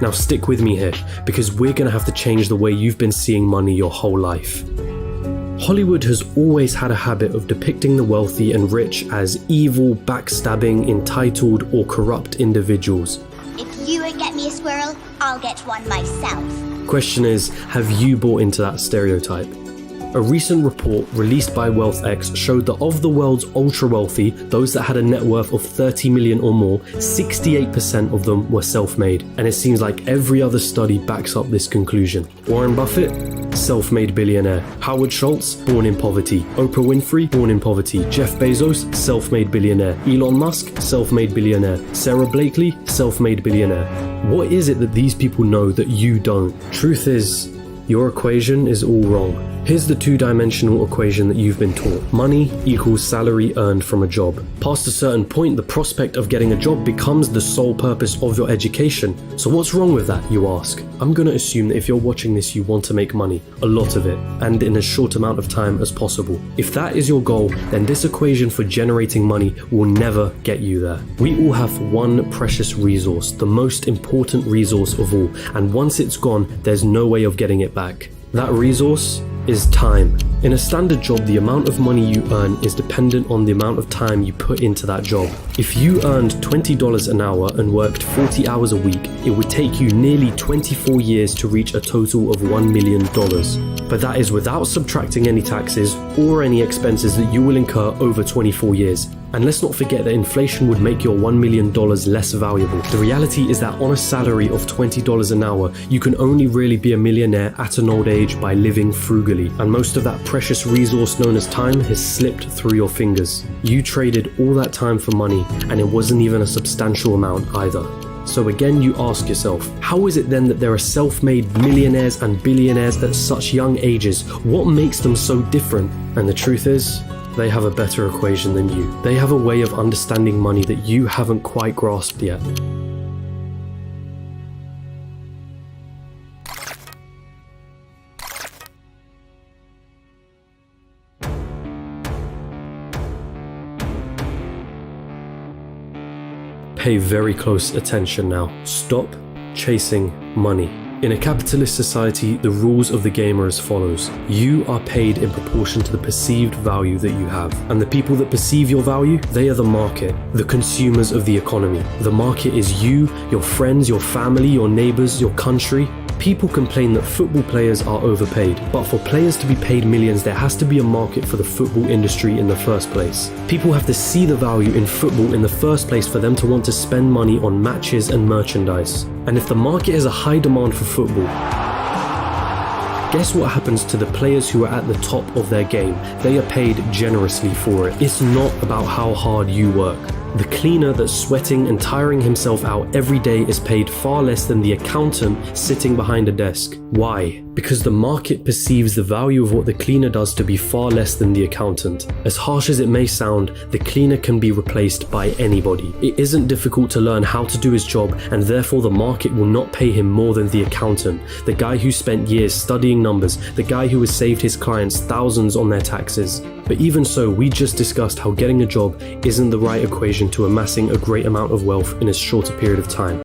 Now stick with me here, because we're going to have to change the way you've been seeing money your whole life. Hollywood has always had a habit of depicting the wealthy and rich as evil, backstabbing, entitled, or corrupt individuals. If you won't get me a squirrel, I'll get one myself. Question is, have you bought into that stereotype? A recent report released by WealthX showed that of the world's ultra-wealthy, those that had a net worth of 30 million or more, 68% of them were self-made. And it seems like every other study backs up this conclusion. Warren Buffett? Self-made billionaire. Howard Schultz? Born in poverty. Oprah Winfrey? Born in poverty. Jeff Bezos? Self-made billionaire. Elon Musk? Self-made billionaire. Sarah Blakely? Self-made billionaire. What is it that these people know that you don't? Truth is, your equation is all wrong. Here's the two-dimensional equation that you've been taught. Money equals salary earned from a job. Past a certain point, the prospect of getting a job becomes the sole purpose of your education. So what's wrong with that, you ask? I'm going to assume that if you're watching this, you want to make money, a lot of it, and in as short amount of time as possible. If that is your goal, then this equation for generating money will never get you there. We all have one precious resource, the most important resource of all, and once it's gone, there's no way of getting it back. That resource is time. In a standard job, the amount of money you earn is dependent on the amount of time you put into that job. If you earned $20 an hour and worked 40 hours a week, it would take you nearly 24 years to reach a total of $1 million. But that is without subtracting any taxes or any expenses that you will incur over 24 years. And let's not forget that inflation would make your $1 million less valuable. The reality is that on a salary of $20 an hour, you can only really be a millionaire at an old age by living frugally. And most of that precious resource known as time has slipped through your fingers. You traded all that time for money, and it wasn't even a substantial amount either. So again, you ask yourself, how is it then that there are self-made millionaires and billionaires at such young ages? What makes them so different? And the truth is, they have a better equation than you. They have a way of understanding money that you haven't quite grasped yet. Pay very close attention now. Stop chasing money. In a capitalist society, the rules of the game are as follows. You are paid in proportion to the perceived value that you have. And the people that perceive your value, they are the market, the consumers of the economy. The market is you, your friends, your family, your neighbors, your country. People complain that football players are overpaid, but for players to be paid millions, there has to be a market for the football industry in the first place. People have to see the value in football in the first place for them to want to spend money on matches and merchandise. And if the market has a high demand for football, guess what happens to the players who are at the top of their game? They are paid generously for it. It's not about how hard you work. The cleaner that's sweating and tiring himself out every day is paid far less than the accountant sitting behind a desk. Why? Because the market perceives the value of what the cleaner does to be far less than the accountant. As harsh as it may sound, the cleaner can be replaced by anybody. It isn't difficult to learn how to do his job, and therefore the market will not pay him more than the accountant, the guy who spent years studying numbers, the guy who has saved his clients thousands on their taxes. But even so, we just discussed how getting a job isn't the right equation to amassing a great amount of wealth in as short a period of time.